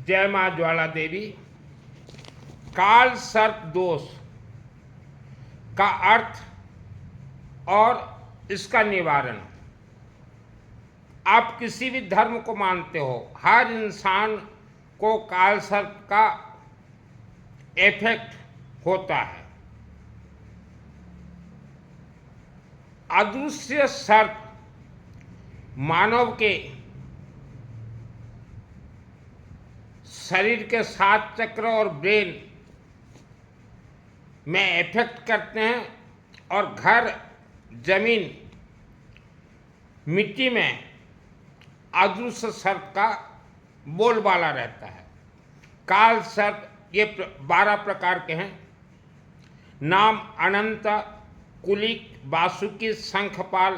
जय मां ज्वाला देवी। काल सर्प दोष का अर्थ और इसका निवारण। आप किसी भी धर्म को मानते हो, हर इंसान को काल सर्प का इफेक्ट होता है। अदृश्य सर्प मानव के शरीर के 7 चक्र और ब्रेन में इफेक्ट करते हैं और घर, जमीन, मिट्टी में अदृश्य सर्प का बोलबाला रहता है। काल सर्प ये 12 प्रकार के हैं। नाम अनंत, कुलिक, वासुकी, शंखपाल,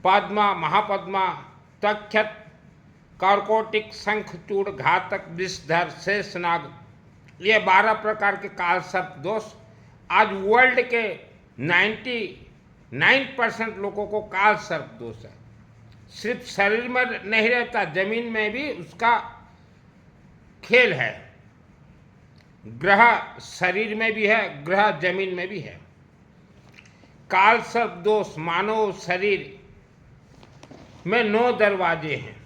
पद्मा, महापद्मा, तक्षक, कर्कोटिक, शंखचूड़, घातक, विषधर, शेषनाग, ये 12 प्रकार के काल सर्प दोष। आज वर्ल्ड के 99% लोगों को काल सर्प दोष है। सिर्फ शरीर में नहीं रहता, जमीन में भी उसका खेल है। ग्रह शरीर में भी है, ग्रह जमीन में भी है। काल सर्प दोष मानव शरीर में 9 दरवाजे हैं।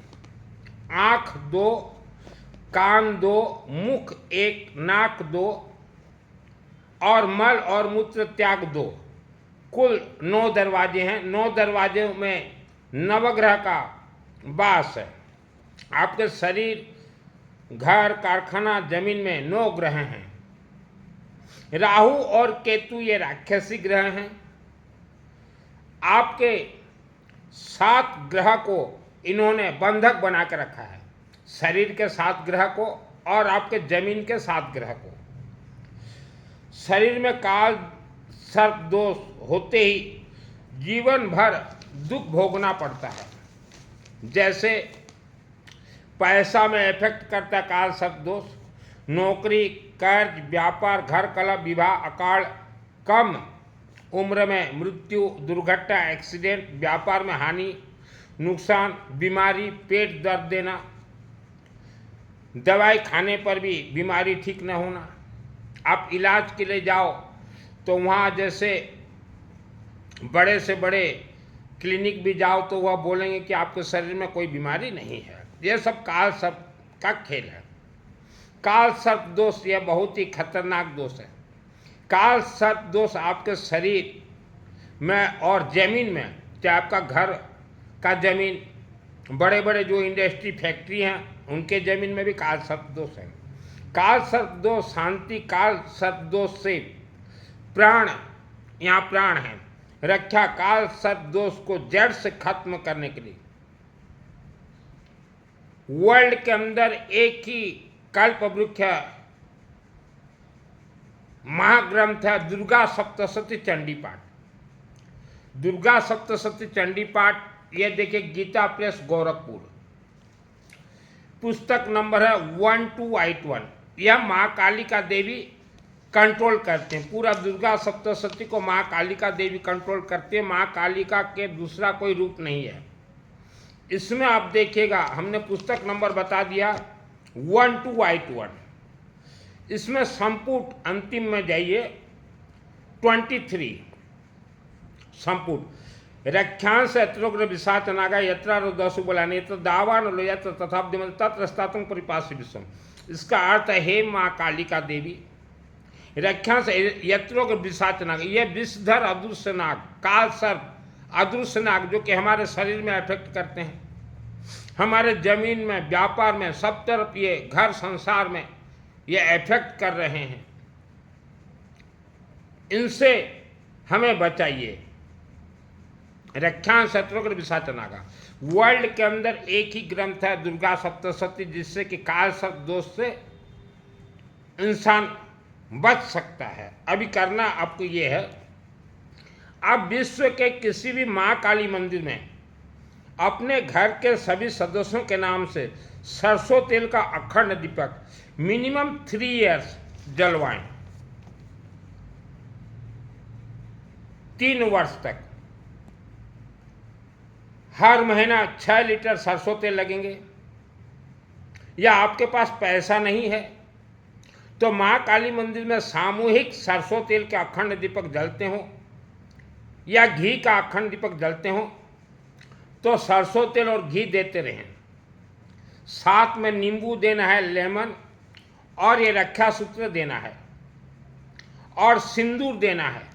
आँख 2, कान 2, मुख 1, नाक 2 और मल और मूत्र त्याग 2, कुल 9 दरवाजे हैं। 9 दरवाजे में नवग्रह का वास है। आपके शरीर, घर, कारखाना, जमीन में 9 ग्रह हैं। राहु और केतु ये राक्षसी ग्रह हैं। आपके 7 ग्रह को इन्होंने बंधक बना के रखा है, शरीर के 7 ग्रह को और आपके जमीन के 7 ग्रह को। शरीर में काल सर्प दोष होते ही जीवन भर दुख भोगना पड़ता है। जैसे पैसा में इफेक्ट करता है काल सर्प दोष, नौकरी, कर्ज, व्यापार, घर, कलह, विवाह, अकाल, कम उम्र में मृत्यु, दुर्घटना, एक्सीडेंट, व्यापार में हानि, नुकसान, बीमारी, पेट दर्द देना, दवाई खाने पर भी बीमारी ठीक न होना। आप इलाज के लिए जाओ तो वहाँ जैसे बड़े से बड़े क्लिनिक भी जाओ तो वह बोलेंगे कि आपके शरीर में कोई बीमारी नहीं है। यह सब काल सर्प का खेल है। काल सर्प दोष यह बहुत ही खतरनाक दोष है। काल सर्प दोष आपके शरीर में और जमीन में, चाहे आपका घर का जमीन, बड़े बड़े जो इंडस्ट्री फैक्ट्री हैं उनके जमीन में भी काल सर्प दोष है। काल सर्प दोष शांति काल सर्प दोष से प्राण, यहाँ प्राण है, रक्षा काल सर्प दोष को जड़ से खत्म करने के लिए वर्ल्ड के अंदर एक ही कल्प वृक्ष महाग्रंथ है, दुर्गा सप्तशती चंडी पाठ। दुर्गा सप्तशती चंडी पाठ ये देखिए, गीता प्रेस गोरखपुर, पुस्तक नंबर है 1281। यह माँ कालिका देवी कंट्रोल करते हैं। पूरा दुर्गा सप्तशती को माँ कालिका देवी कंट्रोल करते हैं। माँ कालिका के दूसरा कोई रूप नहीं है। इसमें आप देखिएगा, हमने पुस्तक नंबर बता दिया 1281। इसमें संपुट अंतिम में जाइए 23 संपुट। रक्षांश यत्रोग्र विशाच नागा यत्रा रुदसु बलानि यत्र दावान लो यत्र तथा तत्र स्थातुं परिपास्य विश्वम। इसका अर्थ है, हे माँ कालिका देवी, रक्षांश यत्रोग्र विशाच नाग, ये विषधर अदृश्य नाग, काल सर्प अदृश्य नाग जो कि हमारे शरीर में अफेक्ट करते हैं, हमारे जमीन में, व्यापार में, सब तरफ ये घर संसार में ये अफेक्ट कर रहे हैं। इनसे हमें बचाइए। रक्षांश शत्रुघ्न विशाच नागा। वर्ल्ड के अंदर एक ही ग्रंथ है दुर्गा सप्तशती, जिससे कि काल सर्प दोष से इंसान बच सकता है। अभी करना आपको ये है, आप विश्व के किसी भी माँ काली मंदिर में अपने घर के सभी सदस्यों के नाम से सरसों तेल का अखंड दीपक मिनिमम 3 इयर्स जलवाएं, 3 वर्ष तक। हर महीना 6 लीटर सरसों तेल लगेंगे। या आपके पास पैसा नहीं है तो माँ काली मंदिर में सामूहिक सरसों तेल के अखंड दीपक जलते हों या घी का अखंड दीपक जलते हों तो सरसों तेल और घी देते रहें। साथ में नींबू देना है, लेमन, और ये रक्षा सूत्र देना है और सिंदूर देना है।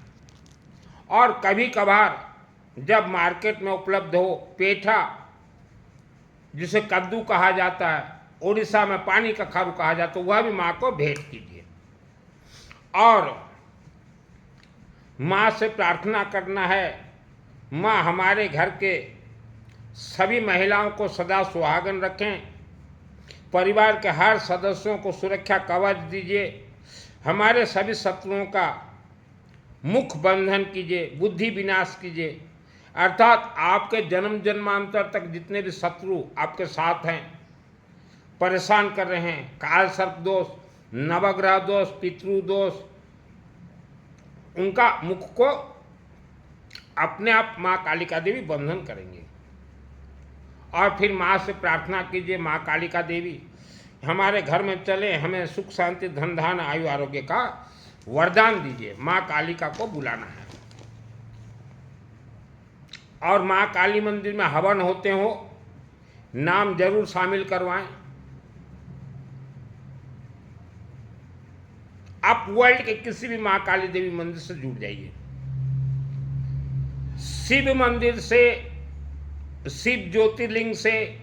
और कभी कभार जब मार्केट में उपलब्ध हो पेठा, जिसे कद्दू कहा जाता है, उड़ीसा में पानी का खारू कहा जाता है, वह भी माँ को भेंट कीजिए। और माँ से प्रार्थना करना है, माँ हमारे घर के सभी महिलाओं को सदा सुहागन रखें, परिवार के हर सदस्यों को सुरक्षा कवच दीजिए, हमारे सभी शत्रुओं का मुख बंधन कीजिए, बुद्धि विनाश कीजिए। अर्थात आपके जन्म जन्मांतर तक जितने भी शत्रु आपके साथ हैं, परेशान कर रहे हैं, काल सर्प दोष, नवग्रह दोष, पितृ दोष, उनका मुख को अपने आप माँ कालिका देवी बंधन करेंगे। और फिर माँ से प्रार्थना कीजिए, माँ कालिका देवी हमारे घर में चले, हमें सुख शांति धन धान आयु आरोग्य का वरदान दीजिए। माँ कालिका को बुलाना है। और माँ काली मंदिर में हवन होते हो, नाम जरूर शामिल करवाएं। आप वर्ल्ड के किसी भी माँ काली देवी मंदिर से जुड़ जाइए। शिव मंदिर से, शिव ज्योतिर्लिंग से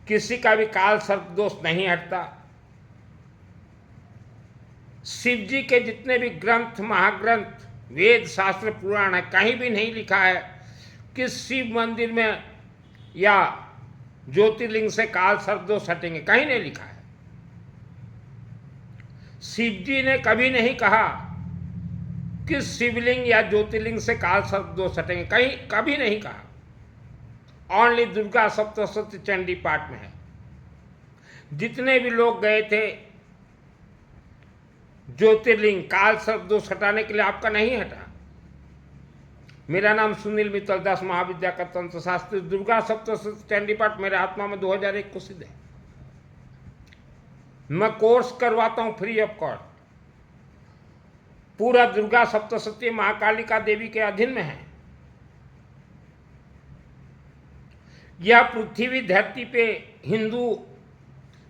किसी का भी काल सर्प दोष नहीं हटता। शिव जी के जितने भी ग्रंथ, महाग्रंथ, वेद, शास्त्र, पुराण है, कहीं भी नहीं लिखा है कि शिव मंदिर में या ज्योतिर्लिंग से काल सर्प दोष हटेंगे, कहीं नहीं लिखा है। शिव जी ने कभी नहीं कहा कि शिवलिंग या ज्योतिर्लिंग से काल सर्प दोष हटेंगे, कहीं कभी नहीं कहा। ओनली दुर्गा सप्तशती चंडी पाठ में है। जितने भी लोग गए थे ज्योतिर्लिंग, काल सर्प दोष हटाने के लिए, आपका नहीं हटा। मेरा नाम सुनील मित्तल दास, महाविद्या का तंत्र शास्त्री, दुर्गा सप्तशती चंडी पाठ मेरे आत्मा में 2001 को सिद्ध है। मैं कोर्स करवाता हूं फ्री ऑफ कॉस्ट। पूरा दुर्गा सप्तशती मां कालिका देवी के अधीन में है। यह पृथ्वी धरती पे हिंदू,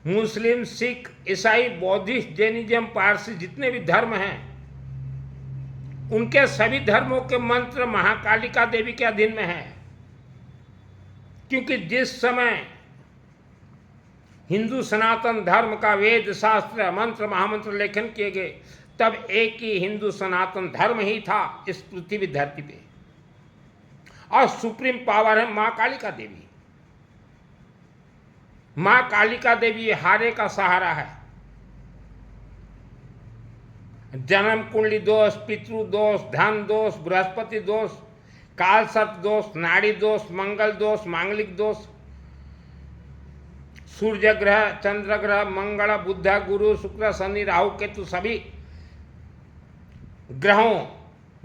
मुस्लिम, सिख, ईसाई, बौद्धिस्ट, जैनिज्म, पारसी जितने भी धर्म हैं, उनके सभी धर्मों के मंत्र महाकालिका देवी के अधीन में है। क्योंकि जिस समय हिंदू सनातन धर्म का वेद, शास्त्र, मंत्र, महामंत्र लेखन किए गए, तब एक ही हिंदू सनातन धर्म ही था इस पृथ्वी धरती पे। और सुप्रीम पावर है मां कालिका देवी। मां कालिका देवी हारे का सहारा है। जन्म कुंडली दोष, पितृ दोष, धन दोष, बृहस्पति दोष, काल सर्प दोष, नाड़ी दोष, मंगल दोष, मांगलिक दोष, सूर्य ग्रह, चंद्र ग्रह, मंगल, बुध, गुरु, शुक्र, शनि, राहु, केतु, सभी ग्रहों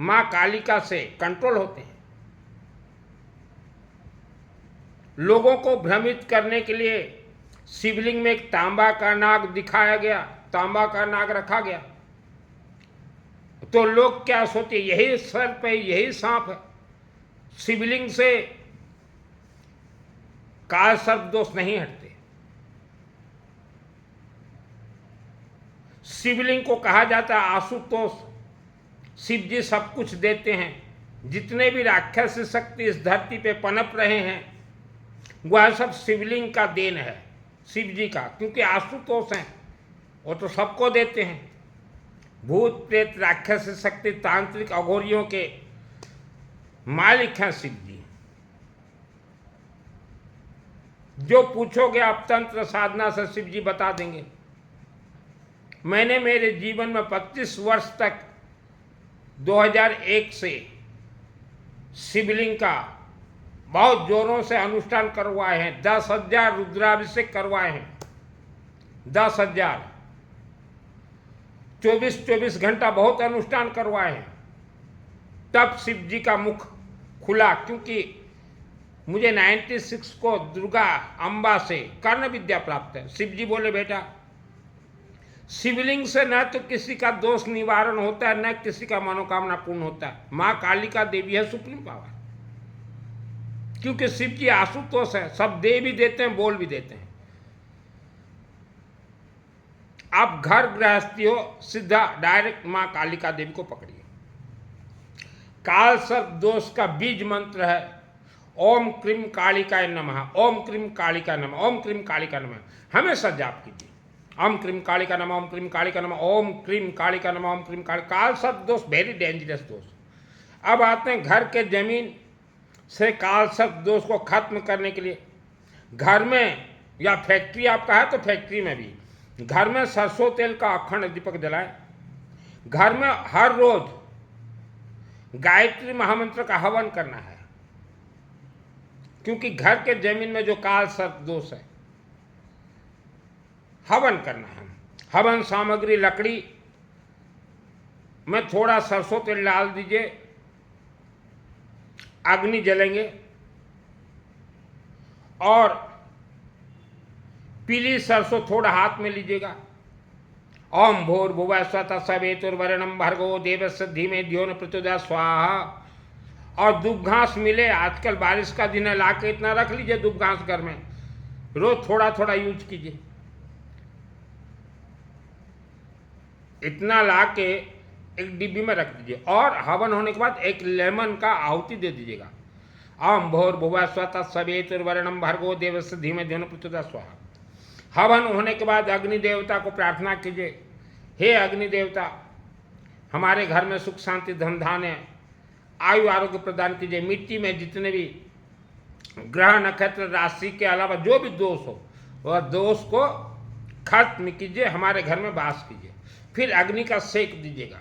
मां कालिका से कंट्रोल होते हैं। लोगों को भ्रमित करने के लिए शिवलिंग में एक तांबा का नाग दिखाया गया, तांबा का नाग रखा गया, तो लोग क्या सोचे, यही सर्प है, यही सांप है। शिवलिंग से काल सर्प दोष नहीं हटते। शिवलिंग को कहा जाता है आशुतोष। शिव जी सब कुछ देते हैं। जितने भी राक्षस शक्ति इस धरती पे पनप रहे हैं, वह सब शिवलिंग का देन है, शिव जी का, क्योंकि आशुतोष हैं, वो तो सबको देते हैं। भूत प्रेत राक्षस शक्ति तांत्रिक अघोरियों के मालिक हैं शिव जी। जो पूछोगे आप तंत्र साधना से शिव जी बता देंगे। मैंने मेरे जीवन में 25 वर्ष तक 2001 से शिवलिंग का बहुत जोरों से अनुष्ठान करवाए हैं। 10,000 रुद्राभिषेक करवाए हैं। 10,000 24 घंटा बहुत अनुष्ठान करवाए हैं। तब शिव जी का मुख खुला, क्योंकि मुझे 96 को दुर्गा अम्बा से कर्ण विद्या प्राप्त है। शिव जी बोले बेटा शिवलिंग से न तो किसी का दोष निवारण होता है, न किसी का मनोकामना पूर्ण होता है। माँ कालिका देवी है सुप्रीम पावर, क्योंकि शिव जी आशुतोष है, सब दे भी देते हैं, बोल भी देते हैं। आप घर गृहस्थी हो, सीधा डायरेक्ट माँ कालिका देवी को पकड़िए। काल सर्प दोष का बीज मंत्र है ओम क्रीम कालिकाय नमः, ओम क्रीम कालिका नमः, ओम क्रीम कालिका नमः। हमेशा जाप कीजिए ओम क्रीम कालिका नमः, ओम क्रीम कालिका नमः, ओम क्रीम कालिका नमः, ओम क्रीम काल सर्प दोष वेरी डेंजरस दोष। अब आते हैं घर के जमीन से काल सर्प दोष को खत्म करने के लिए। घर में या फैक्ट्री आपका है तो फैक्ट्री में भी, घर में सरसों तेल का अखंड दीपक जलाएं। घर में हर रोज गायत्री महामंत्र का हवन करना है, क्योंकि घर के जमीन में जो काल सर्प दोष है, हवन करना है। हवन सामग्री लकड़ी में थोड़ा सरसों तेल डाल दीजिए, अग्नि जलेंगे और पीली सरसों थोड़ा हाथ में लीजिएगा। ओम भूर्भुवः स्वः तत्सवितुर्वरेण्यं भर्गो देवस्य धीमहि धियो न प्रचोदयात् स्वाहा। और दुब घास मिले, आजकल बारिश का दिन है, लाके इतना रख लीजिए दुब घास घर में, रोज थोड़ा थोड़ा यूज कीजिए। इतना लाके एक डिब्बी में रख दीजिए और हवन होने के बाद एक लेमन का आहुति दे दीजिएगा। ओम भूर्भुवः स्वः तत्सवितुर्वरेण्यं भर्गो देवस्य धीमहि धियो न प्रचोदयात् स्वाहा। हवन होने के बाद अग्नि देवता को प्रार्थना कीजिए, हे अग्नि देवता हमारे घर में सुख शांति धन धान्य आयु आरोग्य प्रदान कीजिए। मिट्टी में जितने भी ग्रह नक्षत्र राशि के अलावा जो भी दोष हो वह दोष को खत्म कीजिए, हमारे घर में वास कीजिए। फिर अग्नि का सेक दीजिएगा,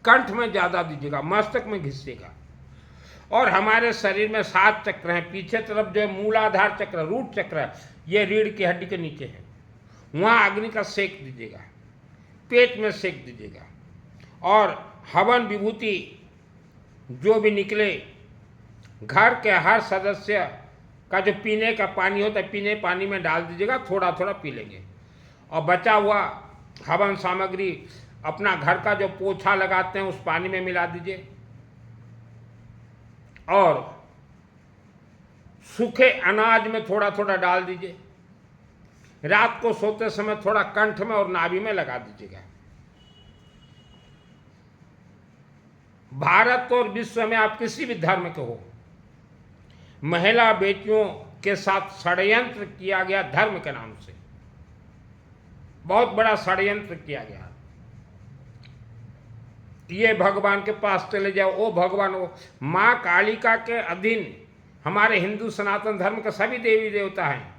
कंठ में ज़्यादा दीजिएगा, मस्तक में घिसिएगा। और हमारे शरीर में 7 चक्र हैं, पीछे तरफ जो है मूलाधार चक्र रूट चक्र है, ये रीढ़ की हड्डी के नीचे है, वहाँ अग्नि का सेक दीजिएगा, पेट में सेक दीजिएगा। और हवन विभूति जो भी निकले घर के हर सदस्य का जो पीने का पानी होता है, पीने पानी में डाल दीजिएगा, थोड़ा थोड़ा पी लेंगे। और बचा हुआ हवन सामग्री अपना घर का जो पोछा लगाते हैं उस पानी में मिला दीजिए और सूखे अनाज में थोड़ा थोड़ा डाल दीजिए। रात को सोते समय थोड़ा कंठ में और नाभि में लगा दीजिएगा। भारत और विश्व में आप किसी भी धर्म के हो, महिला बेटियों के साथ षड्यंत्र किया गया, धर्म के नाम से बहुत बड़ा षड्यंत्र किया गया। ये भगवान के पास चले जाओ, ओ भगवान, वो माँ कालिका के अधीन हमारे हिंदू सनातन धर्म के सभी देवी देवता हैं।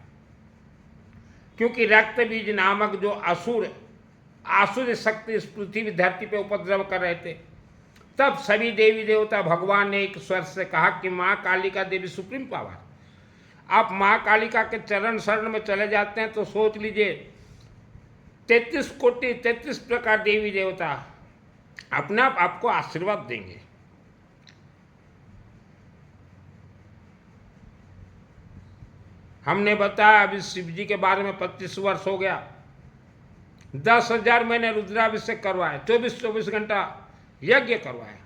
क्योंकि रक्त बीज नामक जो आसुर शक्ति इस पृथ्वी धरती पे उपद्रव कर रहे थे, तब सभी देवी देवता भगवान ने एक स्वर से कहा कि माँ कालिका देवी सुप्रीम पावर, आप माँ कालिका के चरण शरण में चले जाते हैं तो सोच लीजिए 33 कोटि 33 प्रकार देवी देवता अपने आप आपको आशीर्वाद देंगे। हमने बताया अभी शिव जी के बारे में 25 वर्ष हो गया, 10,000 मैंने रुद्राभिषेक करवाए, 24-24 घंटा यज्ञ करवाया।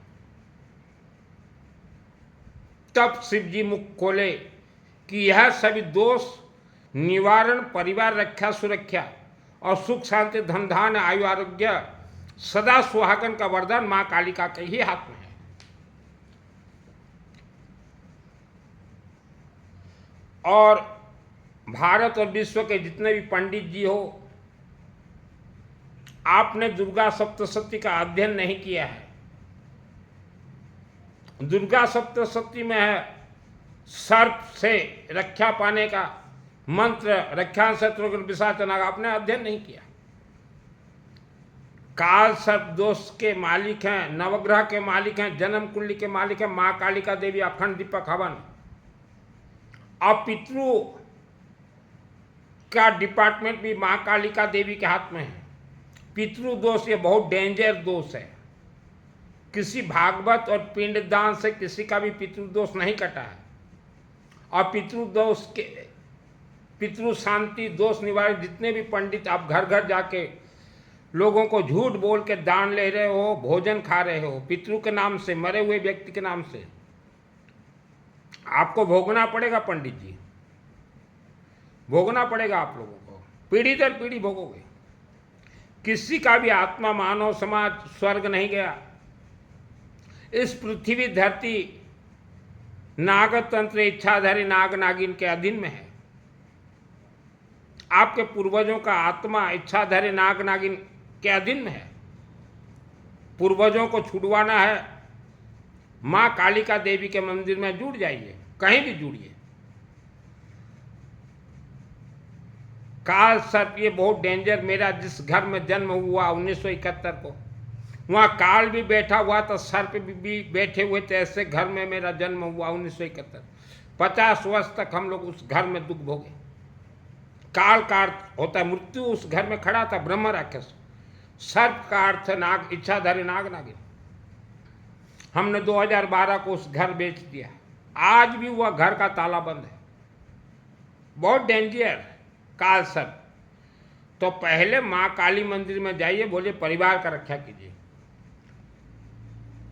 तब शिव जी मुख खोले कि यह सभी दोष निवारण, परिवार रक्षा सुरक्षा और सुख शांति धन धान्य आयु आरोग्य सदा सुहागन का वरदान मां कालिका के ही हाथ में है। और भारत और विश्व के जितने भी पंडित जी हो, आपने दुर्गा सप्तशती का अध्ययन नहीं किया है। दुर्गा सप्तशती में है सर्प से रक्षा पाने का मंत्र, रक्षा शत्रुघ्न पिशाचनाग, आपने अध्ययन नहीं किया। काल सर्प दोष के मालिक हैं, नवग्रह के मालिक हैं, जन्म कुंडली के मालिक हैं माँ कालिका देवी। अखंड दीपक हवन। अब पितृ का डिपार्टमेंट भी माँ कालिका देवी के हाथ में है। पितृ दोष ये बहुत डेंजर दोष है। किसी भागवत और पिंडदान से किसी का भी पितृ दोष नहीं कटा है। और पितृदोष के पितृ शांति दोष निवारक जितने भी पंडित, आप घर घर जाके लोगों को झूठ बोल के दान ले रहे हो, भोजन खा रहे हो पितृ के नाम से, मरे हुए व्यक्ति के नाम से, आपको भोगना पड़ेगा पंडित जी, भोगना पड़ेगा आप लोगों को, पीढ़ी दर पीढ़ी भोगोगे। किसी का भी आत्मा, मानव समाज स्वर्ग नहीं गया। इस पृथ्वी धरती नागतंत्र इच्छाधारी नाग नागिन के अधीन में है। आपके पूर्वजों का आत्मा इच्छाधारी नाग नागिन के अधीन में है। पूर्वजों को छुड़वाना है, मां कालिका देवी के मंदिर में जुड़ जाइए, कहीं भी जुड़िए। काल सर्प ये बहुत डेंजर, मेरा जिस घर में जन्म हुआ 1971 को, वहाँ काल भी बैठा हुआ था, सर्प भी बैठे हुए थे। ऐसे घर में मेरा जन्म हुआ 1971। 50 वर्ष तक हम लोग उस घर में दुख भोगे। काल का अर्थ होता है मृत्यु। उस घर में खड़ा था ब्रह्म राक्षस। सर्प का अर्थ नाग, इच्छाधारी नाग नागिन। हमने 2012 को उस घर बेच दिया। आज भी वह घर का ताला बंद है। बहुत डेंजर काल सर्प। तो पहले माँ काली मंदिर में जाइए, बोलिए परिवार का रक्षा कीजिए।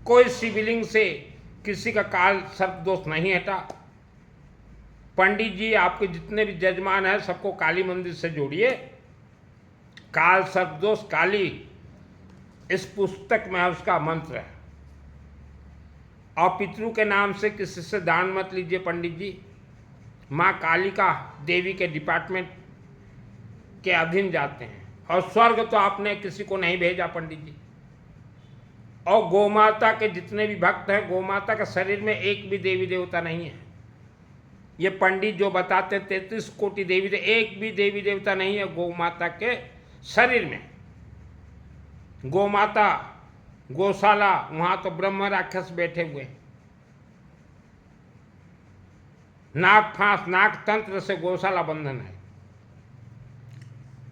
कोई शिवलिंग से किसी का काल सर्प दोष नहीं हटा। पंडित जी, आपके जितने भी जजमान हैं सबको काली मंदिर से जोड़िए। काल सर्प दोष काली इस पुस्तक में है, उसका मंत्र है। और पितृ के नाम से किसी से दान मत लीजिए पंडित जी। माँ कालिका देवी के डिपार्टमेंट के अधीन जाते हैं। और स्वर्ग तो आपने किसी को नहीं भेजा पंडित जी। और गौमाता के जितने भी भक्त हैं, गौमाता के शरीर में एक भी देवी देवता नहीं है। ये पंडित जो बताते 33 कोटि देवी देवता, एक भी देवी देवता नहीं है गौमाता के शरीर में। गौमाता, गौशाला, वहां तो ब्रह्म राक्षस बैठे हुए। नाग फांस, नाग तंत्र से गौशाला बंधन है।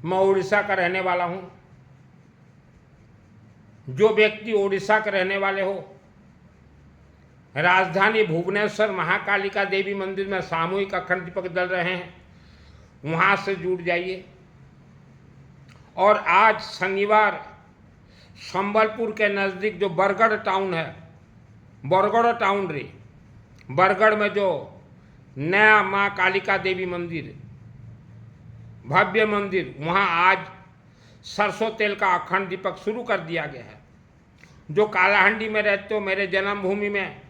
मैं उड़ीसा का रहने वाला हूं। जो व्यक्ति उड़ीसा के रहने वाले हो, राजधानी भुवनेश्वर महाकालिका देवी मंदिर में सामूहिक अखंड दीपक जल रहे हैं, वहां से जुड़ जाइए। और आज शनिवार संबलपुर के नज़दीक जो बरगढ़ टाउन है, बरगढ़ टाउन रे, बरगढ़ में जो नया माँ कालिका देवी मंदिर, भव्य मंदिर, वहाँ आज सरसों तेल का अखंड दीपक शुरू कर दिया गया है। जो कालाहंडी में रहते हो, मेरे जन्मभूमि में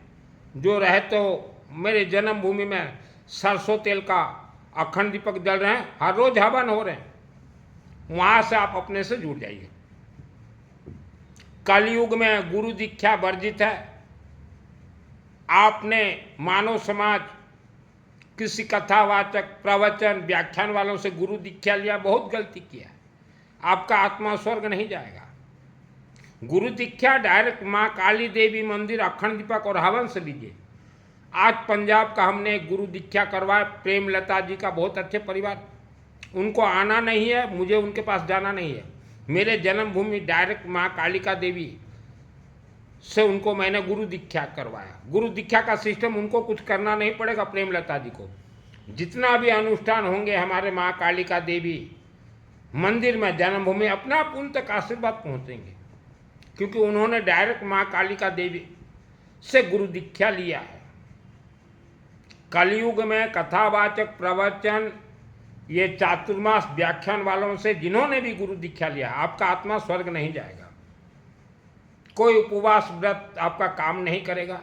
जो रहते हो, मेरे जन्मभूमि में सरसों तेल का अखंड दीपक जल रहे हैं, हर रोज हवन हो रहे हैं। वहाँ से आप अपने से जुड़ जाइए। कलयुग में गुरु दीक्षा वर्जित है। आपने मानव समाज किसी कथावाचक, प्रवचन, व्याख्यान वालों से गुरु दीक्षा लिया, बहुत गलती किया। आपका आत्मा स्वर्ग नहीं जाएगा। गुरु दीक्षा डायरेक्ट माँ काली देवी मंदिर अखंड दीपक और हवन से लीजिए। आज पंजाब का हमने एक गुरु दीक्षा करवाया, प्रेमलता जी का, बहुत अच्छे परिवार। उनको आना नहीं है, मुझे उनके पास जाना नहीं है। मेरे जन्मभूमि डायरेक्ट माँ कालिका देवी से उनको मैंने गुरु दीक्षा करवाया। गुरु दीक्षा का सिस्टम उनको कुछ करना नहीं पड़ेगा। प्रेमलता जी को जितना भी अनुष्ठान होंगे हमारे माँ कालिका देवी मंदिर में जन्मभूमि, अपना आप उन तक आशीर्वाद पहुँचेंगे, क्योंकि उन्होंने डायरेक्ट माँ कालिका देवी से गुरु दीक्षा लिया है। कलयुग में कथावाचक, प्रवचन, ये चातुर्मास व्याख्यान वालों से जिन्होंने भी गुरु दीक्षा लिया, आपका आत्मा स्वर्ग नहीं जाएगा। कोई उपवास व्रत आपका काम नहीं करेगा,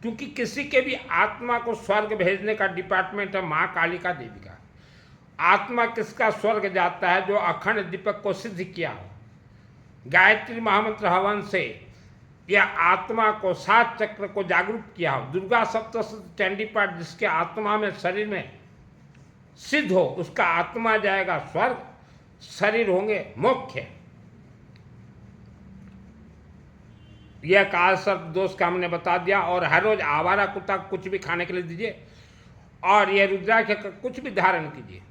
क्योंकि किसी के भी आत्मा को स्वर्ग भेजने का डिपार्टमेंट है माँ कालिका देवी का। आत्मा किसका स्वर्ग जाता है? जो अखंड दीपक को सिद्ध किया हो, गायत्री महामंत्र हवन से, या आत्मा को 7 चक्र को जागरूक किया हो, दुर्गा सप्तशती चंडी पाठ जिसके आत्मा में, शरीर में सिद्ध हो, उसका आत्मा जाएगा स्वर्ग, शरीर होंगे मोक्ष। यह काल सर्प दोष का हमने बता दिया। और हर रोज आवारा कुत्ता कुछ भी खाने के लिए दीजिए, और यह रुद्राक्ष का कुछ भी धारण कीजिए।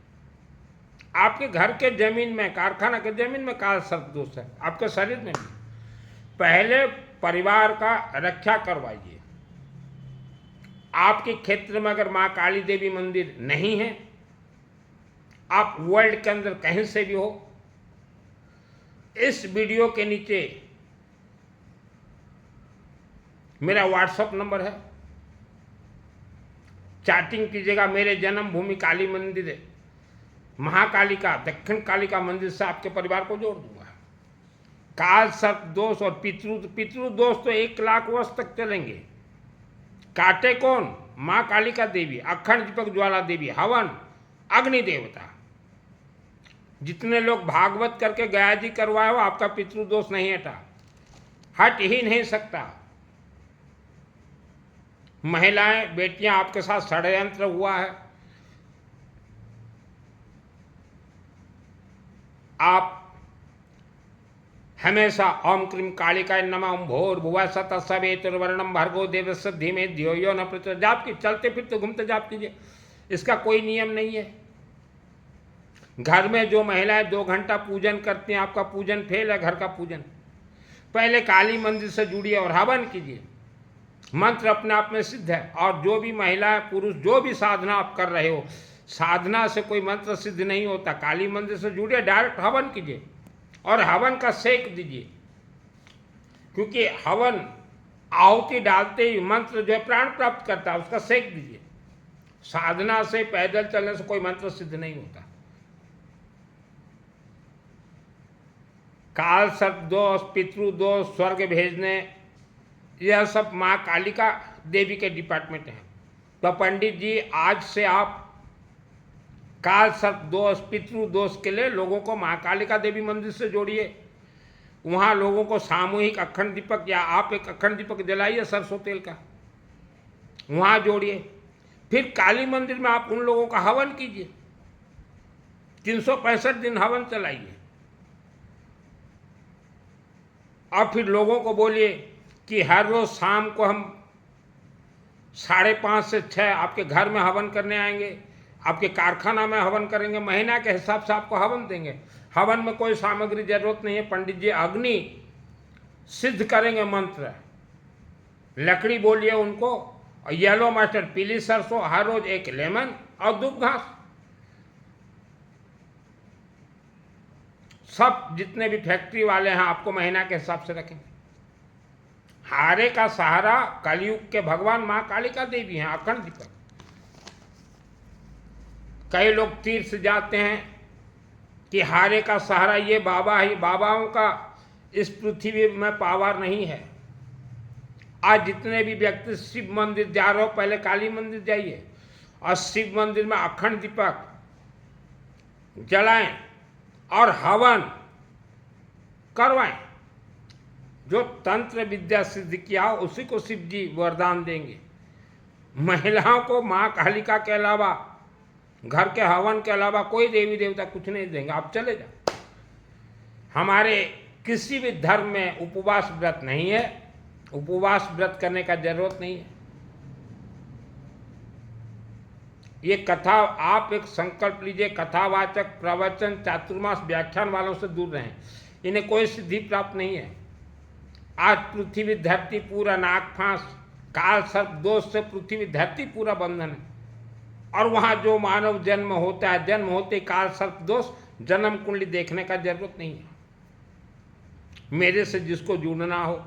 आपके घर के जमीन में, कारखाना के जमीन में काल सर्प दोष है, आपके शरीर में भी। पहले परिवार का रक्षा करवाइए। आपके क्षेत्र में अगर माँ काली देवी मंदिर नहीं है, आप वर्ल्ड के अंदर कहीं से भी हो, इस वीडियो के नीचे मेरा व्हाट्सएप नंबर है, चैटिंग कीजिएगा। मेरे जन्मभूमि काली मंदिर, महाकालिका, दक्षिण कालिका मंदिर से आपके परिवार को जोड़ दूंगा। काल सर्प दोष और पितृ दोष तो 1 लाख वर्ष तक चलेंगे। काटे कौन? माँ कालिका देवी, अखंड दीपक ज्वाला देवी, हवन, अग्नि देवता। जितने लोग भागवत करके गया जी करवाए हो, आपका पितृदोष नहीं हट ही नहीं सकता। महिलाएं, बेटियां, आपके साथ षड्यंत्र हुआ है, आप हमेशा ओम क्रीम कालिकाय नमः ओम भूर्भुवः स्वः सवितुर्वरेण्यं भर्गो देवस्य धीमहि धियो यो न प्रचोदयात्। जाप की, चलते फिरते घूमते जाप कीजिए, इसका कोई नियम नहीं है। घर में जो महिलाएं 2 घंटा पूजन करती हैं, आपका पूजन फेल है, घर का पूजन। पहले काली मंदिर से जुड़िए और हवन कीजिए, मंत्र अपने आप में सिद्ध है। और जो भी महिलाएं पुरुष जो भी साधना आप कर रहे हो, साधना से कोई मंत्र सिद्ध नहीं होता। काली मंदिर से जुड़िए, डायरेक्ट हवन कीजिए और हवन का सेक दीजिए, क्योंकि हवन आहुति डालते ही मंत्र जो है प्राण प्राप्त करता है, उसका सेक दीजिए। साधना से, पैदल चलने से कोई मंत्र सिद्ध नहीं होता। काल सर्प दोष, पितृदोष, स्वर्ग भेजने, यह सब माँ कालिका देवी के डिपार्टमेंट हैं। तो पंडित जी, आज से आप काल सर्प दोष, पितृदोष के लिए लोगों को माँ कालिका देवी मंदिर से जोड़िए। वहाँ लोगों को सामूहिक अखंड दीपक, या आप एक अखंड दीपक जलाइए सरसों तेल का, वहाँ जोड़िए। फिर काली मंदिर में आप उन लोगों का हवन कीजिए, 365 दिन हवन चलाइए। और फिर लोगों को बोलिए कि हर रोज शाम को हम 5:30 से 6 आपके घर में हवन करने आएंगे, आपके कारखाना में हवन करेंगे, महीना के हिसाब से आपको हवन देंगे। हवन में कोई सामग्री जरूरत नहीं है, पंडित जी अग्नि सिद्ध करेंगे मंत्र। लकड़ी बोलिए उनको, और येलो मस्टर्ड, पीली सरसों, हर रोज 1 लेमन और दूब घास। सब जितने भी फैक्ट्री वाले हैं आपको महीना के हिसाब से रखेंगे। हारे का सहारा कलयुग के भगवान माँ कालिका देवी हैं, अखंड दीपक। कई लोग तीर्थ जाते हैं कि हारे का सहारा ये बाबा ही, बाबाओं का इस पृथ्वी में पावर नहीं है। आज जितने भी व्यक्ति शिव मंदिर जा रहे हो, पहले काली मंदिर जाइए और शिव मंदिर में अखंड दीपक जलाएं और हवन करवाएं। जो तंत्र विद्या सिद्ध किया हो उसी को शिव जी वरदान देंगे। महिलाओं को माँ कालिका के अलावा, घर के हवन के अलावा कोई देवी देवता कुछ नहीं देंगे। आप चले जाओ। हमारे किसी भी धर्म में उपवास व्रत नहीं है, उपवास व्रत करने का जरूरत नहीं है। ये कथा, आप एक संकल्प लीजिए, कथावाचक, प्रवचन, चातुर्मास, व्याख्यान वालों से दूर रहें। इन्हें कोई सिद्धि प्राप्त नहीं है। आज पृथ्वी धरती पूरा नाग फांस, काल सर्प दोष से पृथ्वी धरती पूरा बंधन है। और वहाँ जो मानव जन्म होता है, जन्म होते काल सर्प दोष, जन्म कुंडली देखने का जरूरत नहीं है। मेरे से जिसको जुड़ना हो,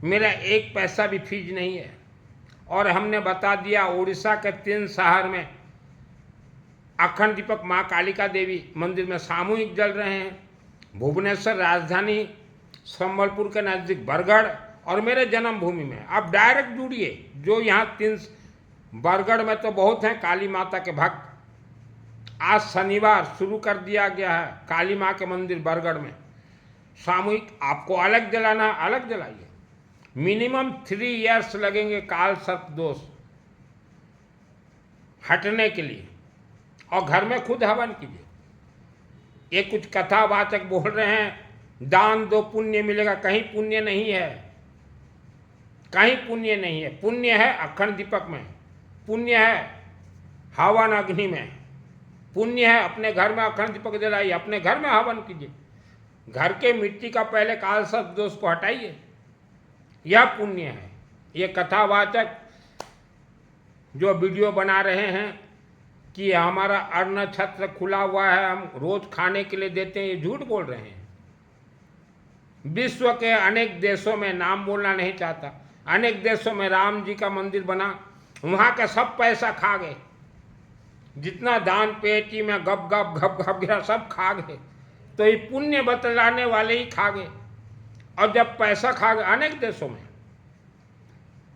मेरा 1 पैसा भी फीस नहीं है। और हमने बता दिया, उड़ीसा के 3 शहर में अखंड दीपक माँ कालिका देवी मंदिर में सामूहिक जल रहे हैं। भुवनेश्वर राजधानी, संबलपुर के नज़दीक बरगढ़, और मेरे जन्मभूमि में। आप डायरेक्ट जुड़िए। जो यहाँ 3 बरगढ़ में तो बहुत हैं काली माता के भक्त। आज शनिवार शुरू कर दिया गया है काली माँ के मंदिर बरगढ़ में सामूहिक। आपको अलग जलाना, अलग जलाइए। मिनिमम 3 इयर्स लगेंगे काल सर्प दोष हटने के लिए। और घर में खुद हवन कीजिए। ये कुछ कथावाचक बोल रहे हैं दान दो पुण्य मिलेगा, कहीं पुण्य नहीं है, कहीं पुण्य नहीं है। पुण्य है अखंड दीपक में, पुण्य है हवन अग्नि में, पुण्य है अपने घर में अखंड दीपक जलाइए, अपने घर में हवन कीजिए। घर के मिट्टी का पहले काल सर्प दोष को हटाइए, यह पुण्य है। ये कथावाचक जो वीडियो बना रहे हैं कि हमारा अन्न छत्र खुला हुआ है, हम रोज खाने के लिए देते हैं, ये झूठ बोल रहे हैं। विश्व के अनेक देशों में, नाम बोलना नहीं चाहता, अनेक देशों में राम जी का मंदिर बना, वहां का सब पैसा खा गए, जितना दान पेटी में गप गप घप घप गिरा सब खा गए। तो ये पुण्य बतलाने वाले ही खा गए। और जब पैसा खा गए अनेक देशों में,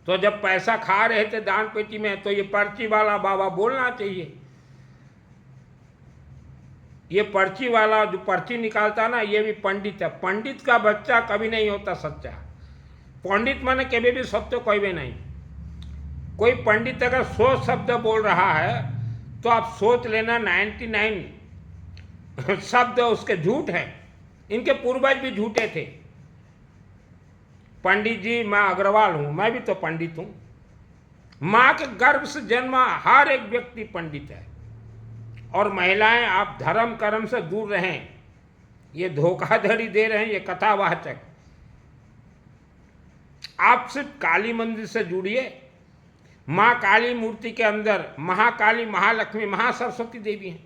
तो जब पैसा खा रहे थे दान पेटी में, तो ये पर्ची वाला बाबा बोलना चाहिए। ये पर्ची वाला जो पर्ची निकालता ना, ये भी पंडित है। पंडित का बच्चा कभी नहीं होता सच्चा। पंडित माने कभी भी सत्य कोई भी नहीं। कोई पंडित अगर 100 शब्द बोल रहा है तो आप सोच लेना 99 शब्द उसके झूठ हैं। इनके पूर्वज भी झूठे थे। पंडित जी, मैं अग्रवाल हूं, मैं भी तो पंडित हूं। मां के गर्भ से जन्मा हर एक व्यक्ति पंडित है। और महिलाएं, आप धर्म कर्म से दूर रहें, ये धोखाधड़ी दे रहे हैं, ये कथावाचक। आप सिर्फ काली मंदिर से जुड़िए। मां काली मूर्ति के अंदर महाकाली, महालक्ष्मी, महासरस्वती देवी हैं।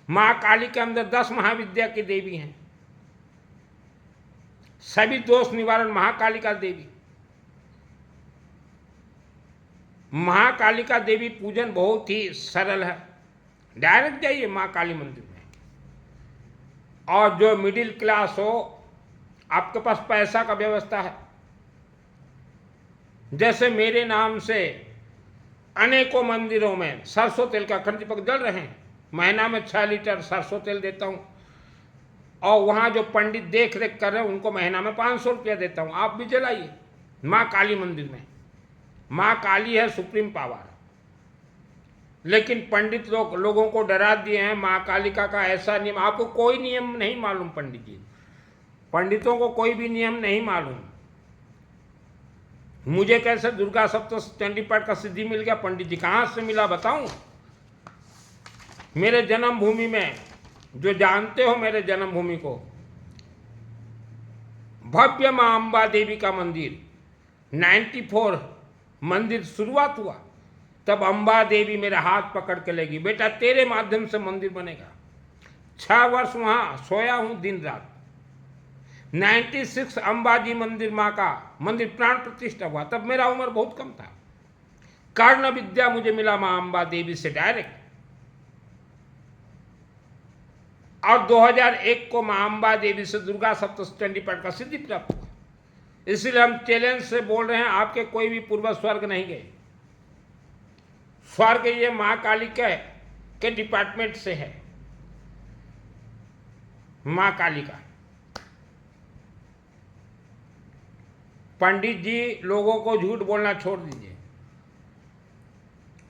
मां काली के अंदर 10 महाविद्या की देवी हैं। सभी दोष निवारण महाकालिका देवी। महाकालिका देवी पूजन बहुत ही सरल है। डायरेक्ट जाइए मां काली मंदिर में। और जो मिडिल क्लास हो, आपके पास पैसा का व्यवस्था है, जैसे मेरे नाम से अनेकों मंदिरों में सरसों तेल का अखंड दीपक जल रहे हैं। महीना में 6 लीटर सरसों तेल देता हूं। और वहां जो पंडित देख रेख कर रहे हैं उनको महीना में 500 रुपया देता हूं। आप भी जलाइए मां काली मंदिर में। मां काली है सुप्रीम पावर। लेकिन पंडित लोगों को डरा दिए हैं मां कालिका का ऐसा नियम। आपको कोई नियम नहीं मालूम पंडित जी, पंडितों को कोई भी नियम नहीं मालूम। मुझे कैसे दुर्गा सप्तशती चंडी पाठ का सिद्धि मिल गया? पंडित जी कहां से मिला बताऊं? मेरे जन्मभूमि में, जो जानते हो मेरे जन्मभूमि को, भव्य मां अंबा देवी का मंदिर 94 मंदिर शुरुआत हुआ, तब अंबा देवी मेरा हाथ पकड़ के लेगी, बेटा तेरे माध्यम से मंदिर बनेगा। 6 वर्ष वहां सोया हूं दिन रात। 96 अंबाजी मंदिर मां का मंदिर प्राण प्रतिष्ठा हुआ, तब मेरा उम्र बहुत कम था। कर्ण विद्या मुझे मिला मां अंबा देवी से डायरेक्ट। और 2001 को मां अंबा देवी से दुर्गा सप्तशती चंडी पाठ का सिद्धि प्राप्त हुआ। इसलिए हम चैलेंज से बोल रहे हैं, आपके कोई भी पूर्वज स्वर्ग नहीं गए। स्वर्ग ये मां काली के डिपार्टमेंट से है। मां काली का पंडित जी लोगों को झूठ बोलना छोड़ दीजिए।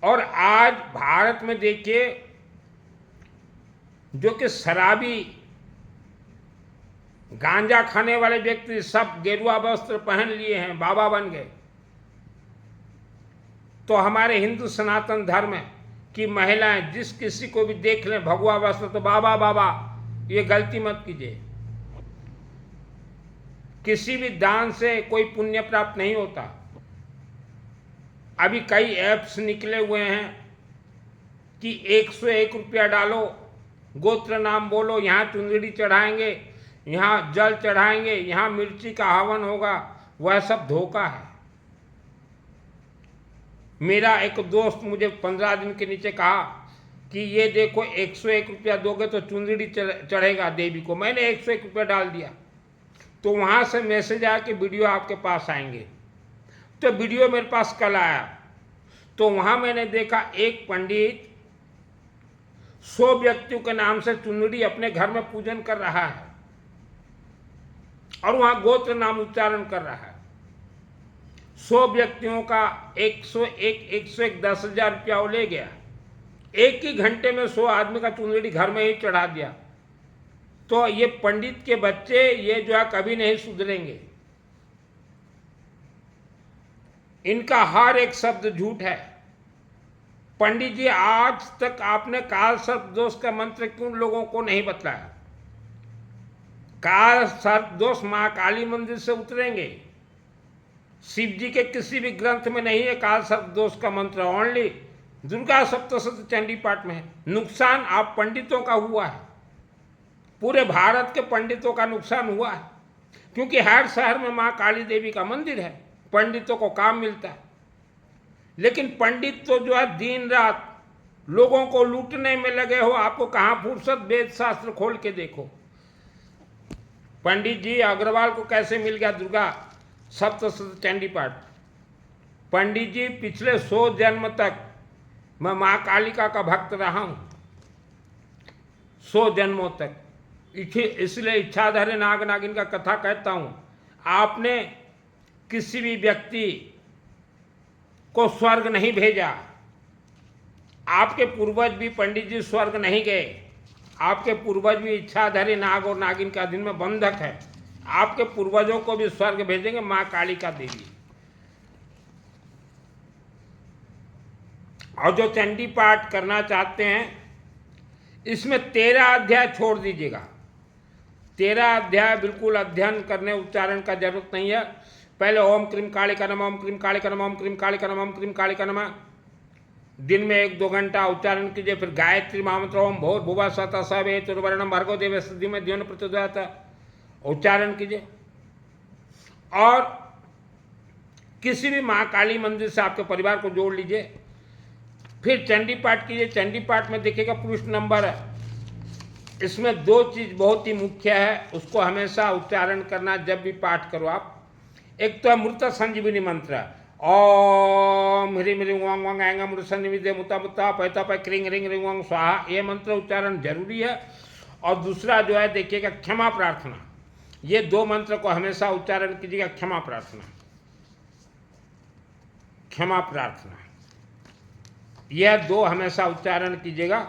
और आज भारत में देखिए, जो कि शराबी गांजा खाने वाले व्यक्ति सब गेरुआ वस्त्र पहन लिए हैं, बाबा बन गए। तो हमारे हिंदू सनातन धर्म की महिलाएं जिस किसी को भी देख लें भगवा वस्त्र, तो बाबा बाबा, ये गलती मत कीजिए। किसी भी दान से कोई पुण्य प्राप्त नहीं होता। अभी कई ऐप्स निकले हुए हैं कि 101 रुपया डालो, गोत्र नाम बोलो, यहाँ चुंदड़ी चढ़ाएंगे, यहाँ जल चढ़ाएंगे, यहाँ मिर्ची का हवन होगा। वह सब धोखा है। मेरा एक दोस्त मुझे 15 दिन के नीचे कहा कि ये देखो 101 रुपया दोगे तो चुंदड़ी चढ़ेगा देवी को। मैंने 101 रुपया डाल दिया, तो वहाँ से मैसेज आया कि वीडियो आपके पास आएंगे। तो वीडियो मेरे पास कल आया, तो वहाँ मैंने देखा एक पंडित 100 व्यक्तियों के नाम से चुंदड़ी अपने घर में पूजन कर रहा है और वहाँ गोत्र नाम उच्चारण कर रहा है। 100 व्यक्तियों का 101 10,000 रुपया वो ले गया। एक ही घंटे में 100 आदमी का चुंदड़ी घर में ही चढ़ा दिया। तो ये पंडित के बच्चे ये जो है कभी नहीं सुधरेंगे। इनका हर एक शब्द झूठ है। पंडित जी, आज तक आपने काल सर्प दोष का मंत्र क्यों लोगों को नहीं बतलाया? काल सर्प दोष मां काली मंदिर से उतरेंगे। शिव जी के किसी भी ग्रंथ में नहीं है काल सर्प दोष का मंत्र, ओनली दुर्गा सप्तशती चंडी पाठ में है। नुकसान आप पंडितों का हुआ है, पूरे भारत के पंडितों का नुकसान हुआ है, क्योंकि हर शहर में माँ काली देवी का मंदिर है, पंडितों को काम मिलता है। लेकिन पंडित तो जो है दिन रात लोगों को लूटने में लगे हो, आपको कहाँ फुर्सत, वेद शास्त्र खोल के देखो। पंडित जी अग्रवाल को कैसे मिल गया दुर्गा सप्तशती चंडी पाठ? पंडित जी पिछले 100 जन्म तक मैं माँ कालिका का भक्त रहा हूँ, 100 जन्मों तक। इसलिए इच्छाधारी नाग नागिन का कथा कहता हूँ। आपने किसी भी व्यक्ति को स्वर्ग नहीं भेजा, आपके पूर्वज भी पंडित जी स्वर्ग नहीं गए, आपके पूर्वज भी इच्छाधारी नाग और नागिन का अधीन में बंधक है। आपके पूर्वजों को भी स्वर्ग भेजेंगे माँ कालिका देवी। और जो चंडी पाठ करना चाहते हैं, इसमें 13 अध्याय छोड़ दीजिएगा। 13 अध्याय बिल्कुल अध्ययन करने उच्चारण का जरूरत नहीं है। पहले ओम क्रीम कालिका नमः, ओम क्रीम कालिका नमः, ओम क्रीम कालिका नमः, ओम क्रीम कालिका नमः दिन में 1-2 घंटा उच्चारण कीजिए। फिर गायत्री महामंत्र ओम भोर भुवा स्वतः सवे तुर्वर्णम भर्गो देव सिद्धि में ध्यान प्रचोदयात् उच्चारण कीजिए। और किसी भी माँ काली मंदिर से आपके परिवार को जोड़ लीजिए। फिर चंडी पाठ कीजिए। चंडी पाठ में देखिएगा पुरुष नंबर है, इसमें 2 चीज बहुत ही मुख्य है, उसको हमेशा उच्चारण करना जब भी पाठ करो आप। एक तो है मृत संजीवनी मंत्र, ओम ह्रीं ह्रीं वांग वांग ऐंग मृत संजीवनी मुता मुता पैता पै क्रिंग रिंग रिंग वांग स्वाहा, ये मंत्र उच्चारण जरूरी है। और दूसरा जो है देखिएगा क्षमा प्रार्थना, ये 2 मंत्र को हमेशा उच्चारण कीजिएगा। क्षमा प्रार्थना, क्षमा प्रार्थना, यह 2 हमेशा उच्चारण कीजिएगा।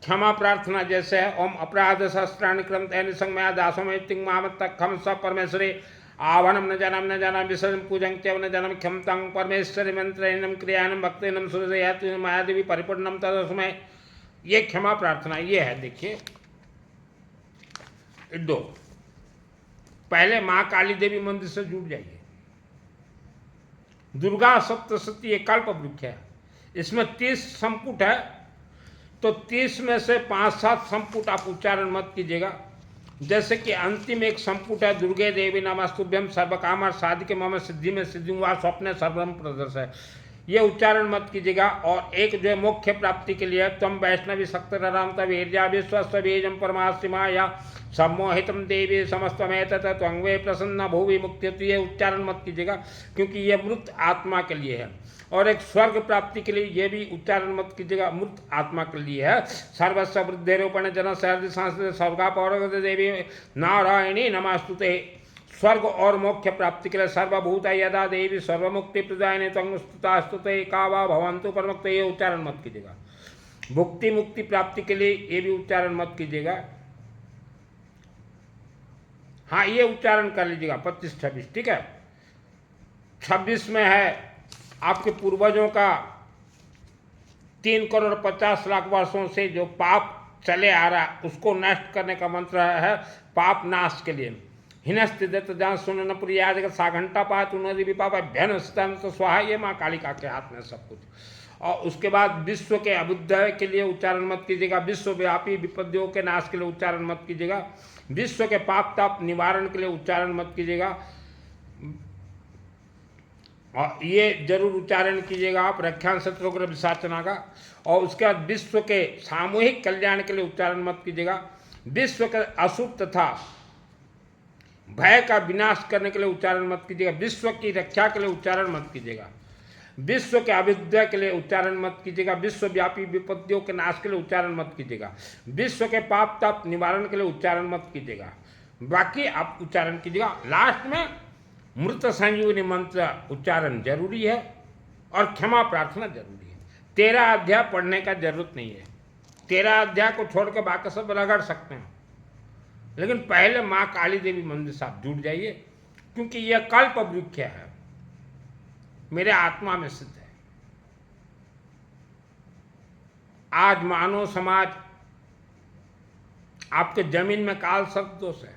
क्षमा प्रार्थना जैसे है ओम अपराध सहस्त्राणि क्रम तैन संगमया दासो में तिंग मामत तक खम स परमेश्वरी आभनम न जानम विसर्जन पूजन न जानम क्षमतांग परमेश्वरी मंत्रनम क्रियानम भक्तिनम सूर्य माया देवी परिपूर्णम तदस्मय, ये क्षमा प्रार्थना ये है। देखिए 2 पहले माँ काली देवी मंदिर से जुड़ जाइए। दुर्गा सप्तशती एक कल्प वृक्ष है, इसमें 30 संपुट है, तो 30 में से 5-7 संपुट आप उच्चारण मत कीजिएगा। जैसे कि अंतिम एक संपुट है दुर्गे देवी नमस्तुभ्यम सर्वकाम साधिके मम सिद्धि में सिद्धि हुआ स्वप्ने सर्वम प्रदर्श है, ये उच्चारण मत कीजिएगा। और एक जो है मोक्ष प्राप्ति के लिए तम वैष्णवी शक्तराम तवीर्या विश्वस्त बीजम परमात्मा या सम्मोहितम देवी समस्तमेत त्वंगे प्रसन्न भूवि मुक्ति, तो ये उच्चारण मत कीजिएगा क्योंकि ये मृत आत्मा के लिए है। और एक स्वर्ग प्राप्ति के लिए ये भी उच्चारण मत कीजिएगा, मृत आत्मा के लिए है। सर्वस्व वृद्धिरूपण जन सहृदय सांस्कृतिक स्वर्गा पौर देवी नारायणी नमस्तुते, स्वर्ग और मोक्ष प्राप्ति के लिए सर्वभूत यदा देवी सर्वमुक्ति प्रदायिनी तंगस्तुतास्तुते का वा भवंतु परमुक्त, ये उच्चारण मत कीजिएगा। भुक्ति मुक्ति प्राप्ति के लिए ये भी उच्चारण मत कीजिएगा। हाँ ये उच्चारण कर लीजिएगा 25-26, ठीक है। 26 में है आपके पूर्वजों का 3 करोड़ 50 लाख वर्षों से जो पाप चले आ रहा है उसको नष्ट करने का मंत्र है पाप नाश के लिए। हिनस्ति दत्त जान सुन प्रिया जगत सा घंटा पात उन्नति विपाप अभ्यन तो स्वाहा, ये माँ कालिका के हाथ में सब कुछ। और उसके बाद विश्व के अभ्युदय के लिए उच्चारण मत कीजिएगा, विश्वव्यापी विपत्तियों के नाश के लिए उच्चारण मत कीजिएगा, विश्व के पाप ताप निवारण के लिए उच्चारण मत कीजिएगा। और ये जरूर उच्चारण कीजिएगा आप रक्षान शत्रुग्र विसाचना का। और उसके बाद विश्व के सामूहिक कल्याण के लिए उच्चारण मत कीजिएगा, विश्व के अशुभ तथा भय का विनाश करने के लिए उच्चारण मत कीजिएगा, विश्व की रक्षा के लिए उच्चारण मत कीजिएगा, विश्व के अभ्युदय के लिए उच्चारण मत कीजिएगा, विश्वव्यापी विपत्तियों के नाश के लिए उच्चारण मत कीजिएगा, विश्व के पाप ताप निवारण के लिए उच्चारण मत कीजिएगा। बाकी आप उच्चारण कीजिएगा। लास्ट में मृत संजीवनी मंत्र उच्चारण जरूरी है और क्षमा प्रार्थना जरूरी है। 13 अध्याय पढ़ने का जरूरत नहीं है, 13 अध्याय को छोड़ के बाकी सब रगड़ सकते हैं, लेकिन पहले माँ काली देवी मंदिर से आप जुड़ जाइए क्योंकि यह कल्प वृक्ष है, मेरे आत्मा में सिद्ध है। आज मानव समाज आपके जमीन में काल सर्प दोष है,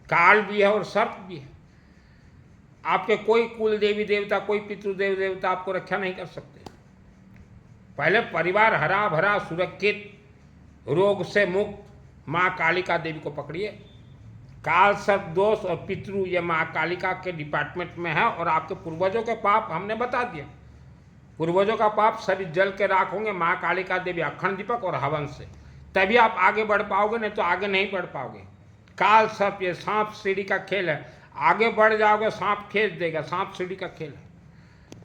काल भी है और सर्प भी है। आपके कोई कुल देवी देवता, कोई पितृदेव देवता आपको रक्षा नहीं कर सकते। पहले परिवार हरा भरा सुरक्षित रोग से मुक्त माँ कालिका देवी को पकड़िए। काल सर्प दोष और पितृ ये माँ कालिका के डिपार्टमेंट में है। और आपके पूर्वजों के पाप हमने बता दिया। पूर्वजों का पाप सभी जल के राख होंगे माँ कालिका देवी अखंड दीपक और हवन से, तभी आप आगे बढ़ पाओगे, नहीं तो आगे नहीं बढ़ पाओगे। काल सर्प ये सांप सीढ़ी का खेल है, आगे बढ़ जाओगे सांप खींच देगा, सांप सीढ़ी का खेल है।